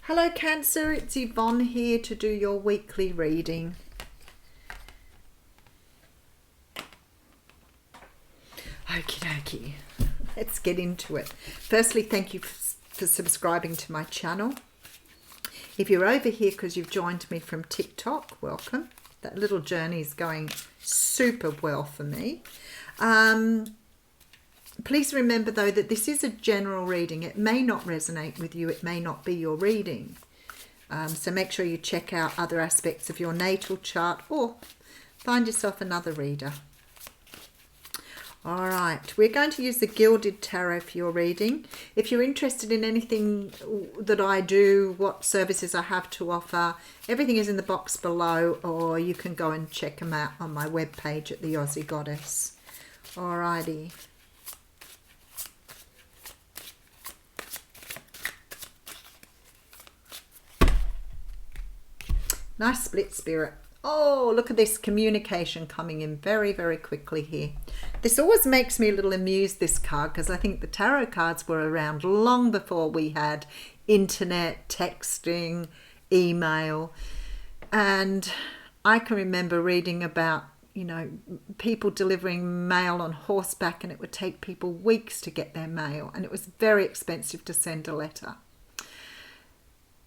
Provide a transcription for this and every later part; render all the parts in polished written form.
Hello Cancer, it's Yvonne here to do your weekly reading. Okie dokie, let's get into it. Firstly, thank you for subscribing to my channel. If you're over here because you've joined me from TikTok, welcome. That little journey is going super well for me. Please remember though that this is a general reading. It may not resonate with you. It may not be your reading. So make sure you check out other aspects of your natal chart or find yourself another reader. All right, we're going to use the Gilded Tarot for your reading. If you're interested in anything that I do, what services I have to offer, everything is in the box below, or you can go and check them out on my webpage at the Aussie Goddess. All righty. Nice split spirit. Oh, look at this communication coming in very, very quickly here. This always makes me a little amused, this card, because I think the tarot cards were around long before we had internet, texting, email. And I can remember reading about, you know, people delivering mail on horseback, and it would take people weeks to get their mail, and it was very expensive to send a letter.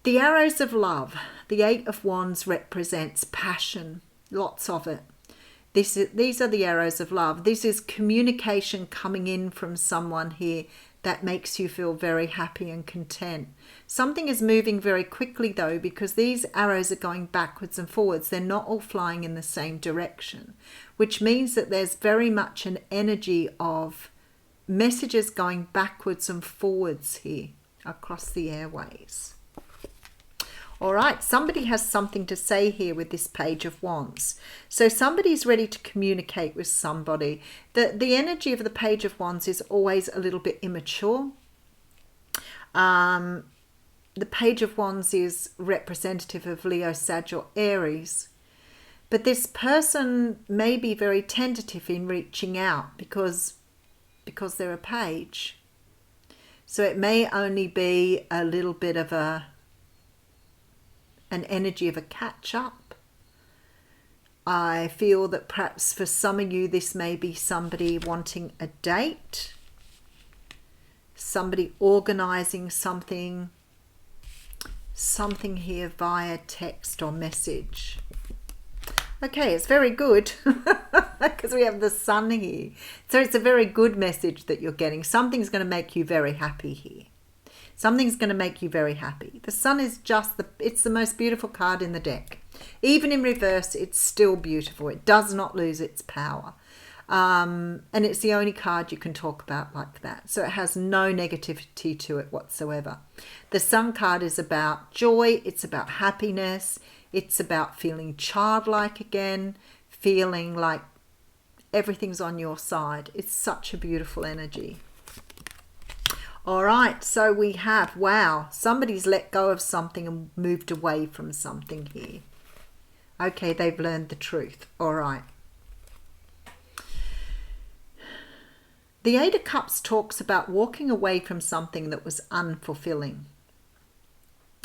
The arrows of love, the Eight of Wands represents passion, lots of it. These are the arrows of love. This is communication coming in from someone here that makes you feel very happy and content. Something is moving very quickly though, because these arrows are going backwards and forwards. They're not all flying in the same direction, which means that there's very much an energy of messages going backwards and forwards here across the airways. All right, somebody has something to say here with this Page of Wands. So somebody's ready to communicate with somebody. The energy of the Page of Wands is always a little bit immature. The Page of Wands is representative of Leo, Sag or Aries. But this person may be very tentative in reaching out because they're a page. So it may only be a little bit of an energy of a catch-up. I feel that perhaps for some of you this may be somebody wanting a date, somebody organising something here via text or message. Okay, it's very good because we have the Sun here. So it's a very good message that you're getting. Something's going to make you very happy here. Something's going to make you very happy. The Sun is it's the most beautiful card in the deck. Even in reverse, it's still beautiful. It does not lose its power. And it's the only card you can talk about like that. So it has no negativity to it whatsoever. The Sun card is about joy. It's about happiness. It's about feeling childlike again, feeling like everything's on your side. It's such a beautiful energy. All right, so we have, wow, somebody's let go of something and moved away from something here. Okay, they've learned the truth. All right. The Eight of Cups talks about walking away from something that was unfulfilling.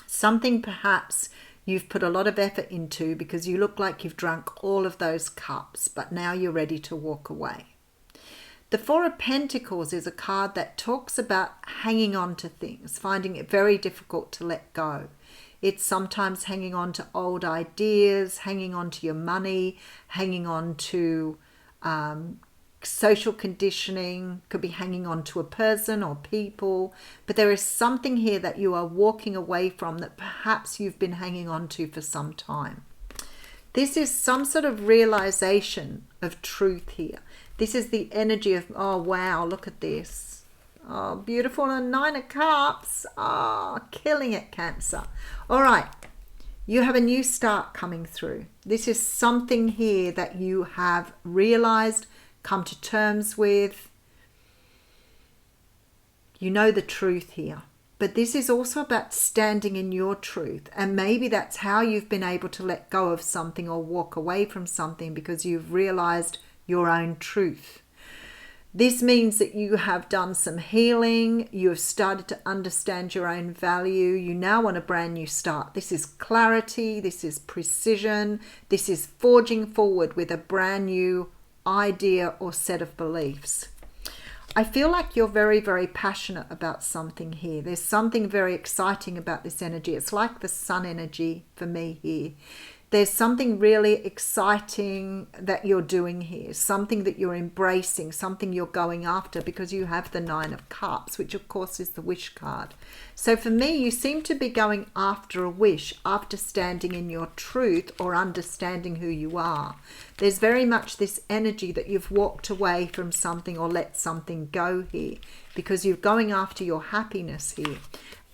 Something perhaps you've put a lot of effort into because you look like you've drunk all of those cups, but now you're ready to walk away. The Four of Pentacles is a card that talks about hanging on to things, finding it very difficult to let go. It's sometimes hanging on to old ideas, hanging on to your money, hanging on to social conditioning, could be hanging on to a person or people. But there is something here that you are walking away from that perhaps you've been hanging on to for some time. This is some sort of realization of truth here. This is the energy of, oh, wow, look at this. Oh, beautiful. And Nine of Cups. Oh, killing it, Cancer. All right. You have a new start coming through. This is something here that you have realized, come to terms with. You know the truth here. But this is also about standing in your truth. And maybe that's how you've been able to let go of something or walk away from something, because you've realized your own truth. This means that you have done some healing. You have started to understand your own value. You now want a brand new start. This is clarity. This is precision. This is forging forward with a brand new idea or set of beliefs. I feel like you're very, very passionate about something here. There's something very exciting about this energy. It's like the sun energy for me here. There's something really exciting that you're doing here, something that you're embracing, something you're going after, because you have the Nine of Cups, which of course is the wish card. So for me, you seem to be going after a wish, after standing in your truth or understanding who you are. There's very much this energy that you've walked away from something or let something go here, because you're going after your happiness here.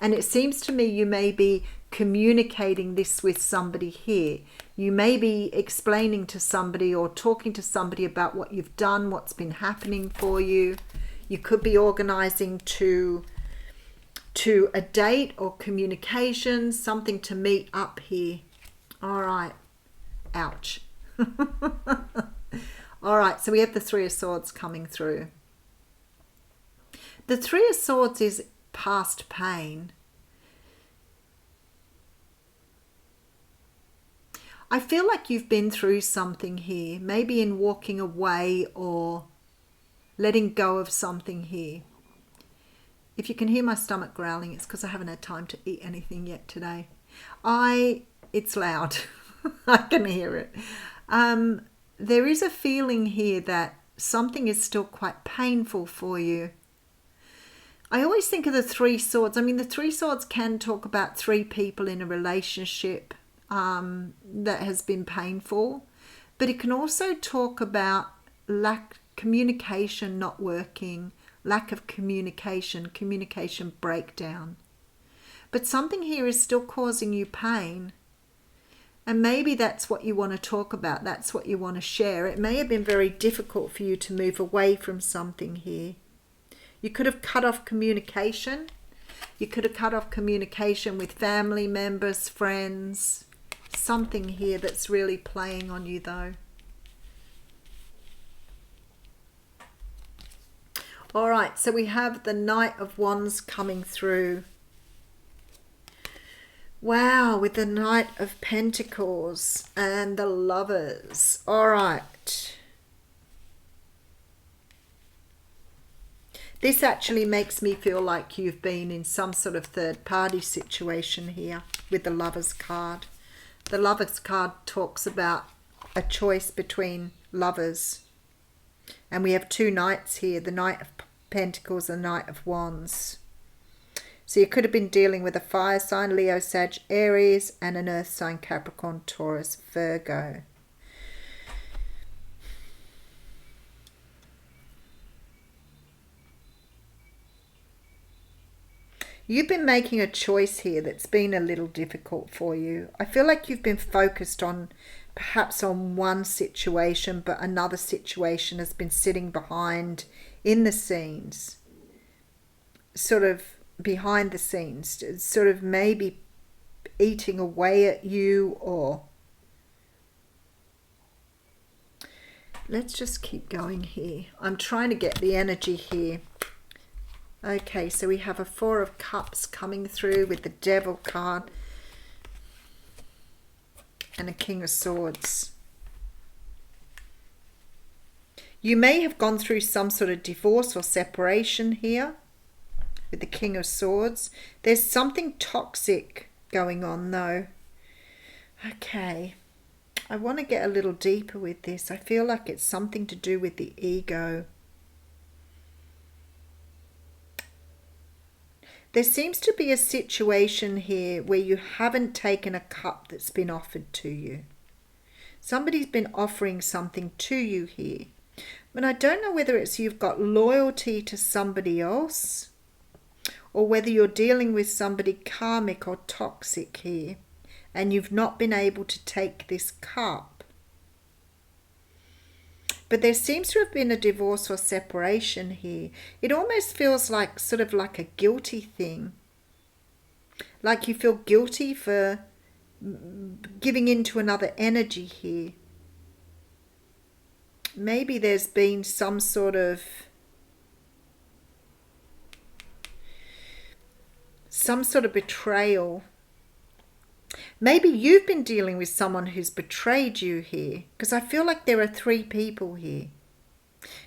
And it seems to me you may be communicating this with somebody here. You may be explaining to somebody or talking to somebody about what you've done, what's been happening for you. You could be organizing to a date or communication, something to meet up here. All right. Ouch. All right, so we have the Three of Swords coming through. The Three of Swords is past pain. I feel like you've been through something here, maybe in walking away or letting go of something here. If you can hear my stomach growling, it's because I haven't had time to eat anything yet today. It's loud. I can hear it. There is a feeling here that something is still quite painful for you. I always think of the Three Swords. I mean, the Three Swords can talk about three people in a relationship that has been painful, but it can also talk about communication not working, lack of communication breakdown. But something here is still causing you pain. And maybe that's what you want to talk about. That's what you want to share. It may have been very difficult for you to move away from something here. You could have cut off communication. You could have cut off communication with family members, friends. Something here that's really playing on you though. All right, so we have the Knight of Wands coming through. Wow, with the Knight of Pentacles and the Lovers. All right. This actually makes me feel like you've been in some sort of third party situation here with the Lovers card. The Lovers card talks about a choice between lovers. And we have two knights here, the Knight of Pentacles and the Knight of Wands. So you could have been dealing with a fire sign, Leo, Sag, Aries, and an earth sign, Capricorn, Taurus, Virgo. You've been making a choice here that's been a little difficult for you. I feel like you've been focused on perhaps on one situation, but another situation has been sitting behind in the scenes, sort of behind the scenes, sort of maybe eating away at you. Or let's just keep going here. I'm trying to get the energy here. Okay, so we have a Four of Cups coming through with the Devil card and a King of Swords. You may have gone through some sort of divorce or separation here with the King of Swords. There's something toxic going on though. Okay, I want to get a little deeper with this. I feel like it's something to do with the ego. There seems to be a situation here where you haven't taken a cup that's been offered to you. Somebody's been offering something to you here. But I don't know whether it's you've got loyalty to somebody else or whether you're dealing with somebody karmic or toxic here and you've not been able to take this cup. But there seems to have been a divorce or separation here. It almost feels like sort of like a guilty thing. Like you feel guilty for giving into another energy here. Maybe there's been some sort of some sort of betrayal. Maybe you've been dealing with someone who's betrayed you here, because I feel like there are 3 people here.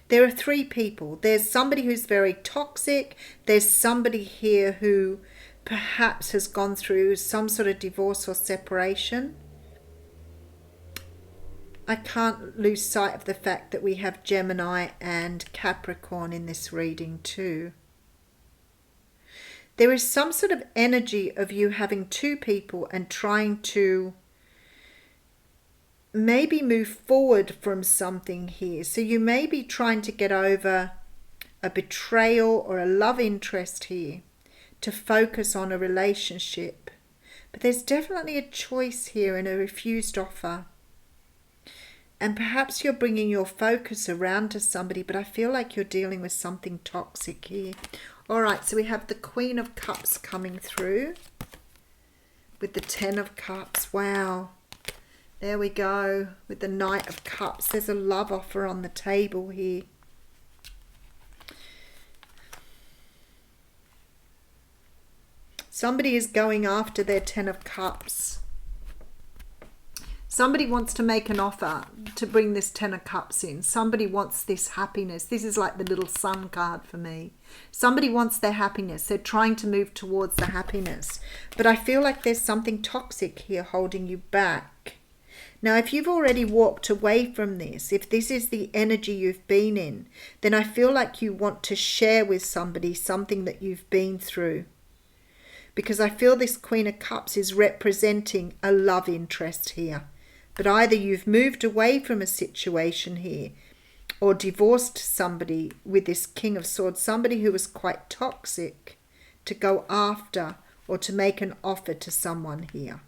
There are 3 people. There's somebody who's very toxic. There's somebody here who perhaps has gone through some sort of divorce or separation. I can't lose sight of the fact that we have Gemini and Capricorn in this reading too. There is some sort of energy of you having 2 people and trying to maybe move forward from something here. So you may be trying to get over a betrayal or a love interest here to focus on a relationship. But there's definitely a choice here and a refused offer. And perhaps you're bringing your focus around to somebody, but I feel like you're dealing with something toxic here. All right, so we have the Queen of Cups coming through with the 10 of Cups. Wow. There we go. With the Knight of Cups, there's a love offer on the table here. Somebody is going after their 10 of Cups. Somebody wants to make an offer to bring this 10 of Cups in. Somebody wants this happiness. This is like the little sun card for me. Somebody wants their happiness. They're trying to move towards the happiness. But I feel like there's something toxic here holding you back. Now, if you've already walked away from this, if this is the energy you've been in, then I feel like you want to share with somebody something that you've been through. Because I feel this Queen of Cups is representing a love interest here. But either you've moved away from a situation here or divorced somebody with this King of Swords, somebody who was quite toxic, to go after or to make an offer to someone here.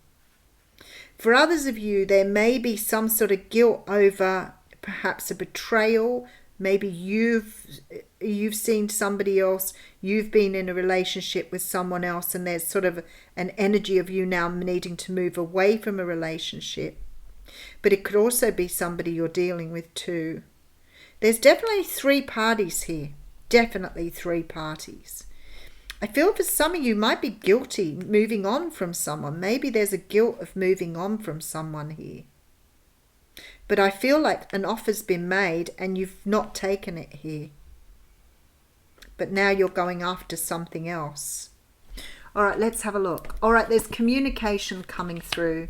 For others of you, there may be some sort of guilt over perhaps a betrayal. Maybe you've seen somebody else, you've been in a relationship with someone else, and there's sort of an energy of you now needing to move away from a relationship. But it could also be somebody you're dealing with too. There's definitely 3 parties here. Definitely 3 parties. I feel for some of you might be guilty moving on from someone. Maybe there's a guilt of moving on from someone here. But I feel like an offer's been made and you've not taken it here. But now you're going after something else. All right, let's have a look. All right, there's communication coming through.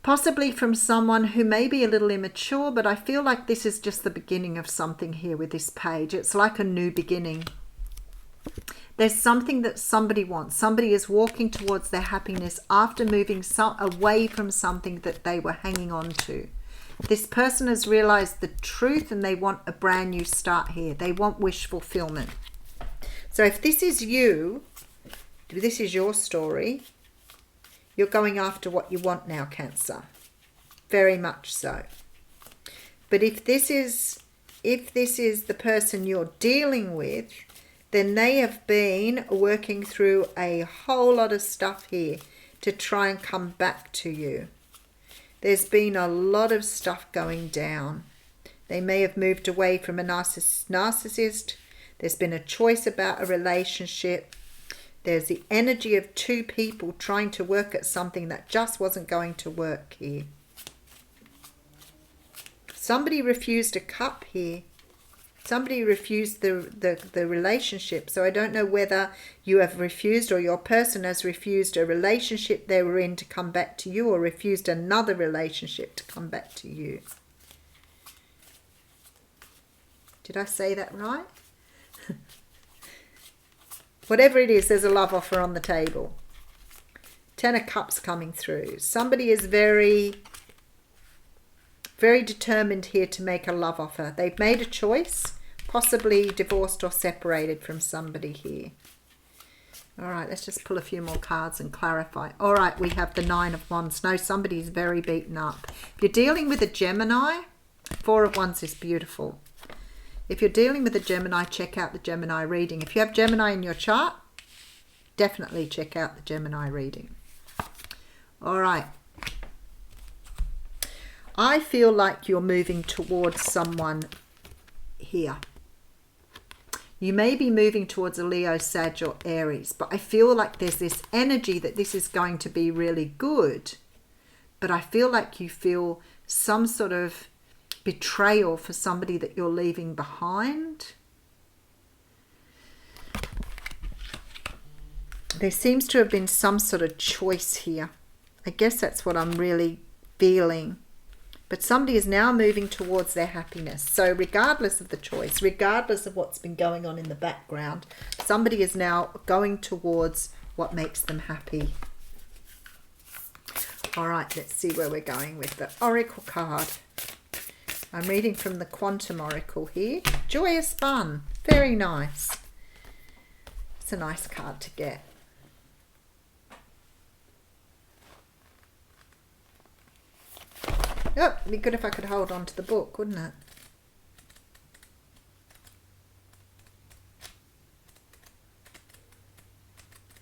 Possibly from someone who may be a little immature, but I feel like this is just the beginning of something here with this page. It's like a new beginning. There's something that somebody wants. Somebody is walking towards their happiness after moving away from something that they were hanging on to. This person has realized the truth and they want a brand new start here. They want wish fulfillment. So if this is you, this is your story, you're going after what you want now, Cancer. Very much so. But if this is the person you're dealing with, then they have been working through a whole lot of stuff here to try and come back to you. There's been a lot of stuff going down. They may have moved away from a narcissist. There's been a choice about a relationship. There's the energy of 2 people trying to work at something that just wasn't going to work here. Somebody refused a cup here. Somebody refused the relationship. So I don't know whether you have refused or your person has refused a relationship they were in to come back to you, or refused another relationship to come back to you. Did I say that right? Whatever it is, there's a love offer on the table. 10 of Cups coming through. Somebody is very, very determined here to make a love offer. They've made a choice, possibly divorced or separated from somebody here. All right, let's just pull a few more cards and clarify. All right, we have the 9 of Wands. No, somebody's very beaten up. If you're dealing with a Gemini, 4 of Wands is beautiful. If you're dealing with a Gemini, check out the Gemini reading. If you have Gemini in your chart, definitely check out the Gemini reading. All right. I feel like you're moving towards someone here. You may be moving towards a Leo, Sag or Aries, but I feel like there's this energy that this is going to be really good. But I feel like you feel some sort of betrayal for somebody that you're leaving behind. There seems to have been some sort of choice here. I guess that's what I'm really feeling. But somebody is now moving towards their happiness. So regardless of the choice, regardless of what's been going on in the background, somebody is now going towards what makes them happy. All right, let's see where we're going with the Oracle card. I'm reading from the Quantum Oracle here. Joyous fun. Very nice. It's a nice card to get. Oh, it'd be good if I could hold on to the book, wouldn't it?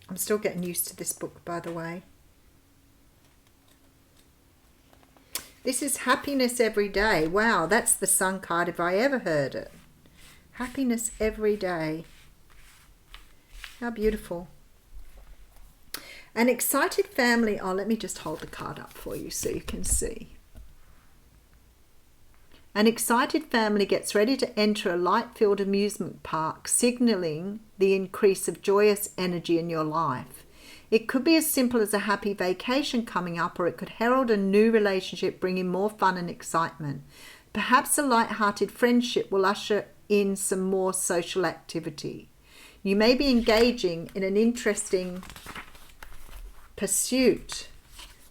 I'm still getting used to this book, by the way. This is Happiness Every Day. Wow, that's the Sun card if I ever heard it. Happiness every day. How beautiful. An excited family. Oh, let me just hold the card up for you so you can see. An excited family gets ready to enter a light-filled amusement park, signaling the increase of joyous energy in your life. It could be as simple as a happy vacation coming up, or it could herald a new relationship bringing more fun and excitement. Perhaps a light-hearted friendship will usher in some more social activity. You may be engaging in an interesting pursuit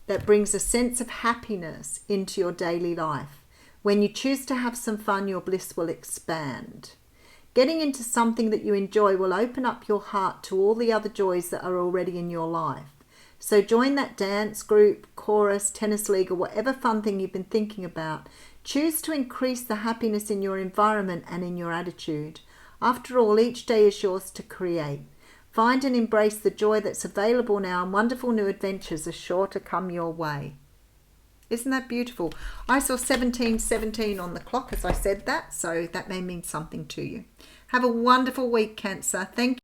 that brings a sense of happiness into your daily life. When you choose to have some fun, your bliss will expand. Getting into something that you enjoy will open up your heart to all the other joys that are already in your life. So join that dance group, chorus, tennis league, or whatever fun thing you've been thinking about. Choose to increase the happiness in your environment and in your attitude. After all, each day is yours to create. Find and embrace the joy that's available now, and wonderful new adventures are sure to come your way. Isn't that beautiful? I saw 1717 on the clock as I said that, so that may mean something to you. Have a wonderful week, Cancer. Thank you.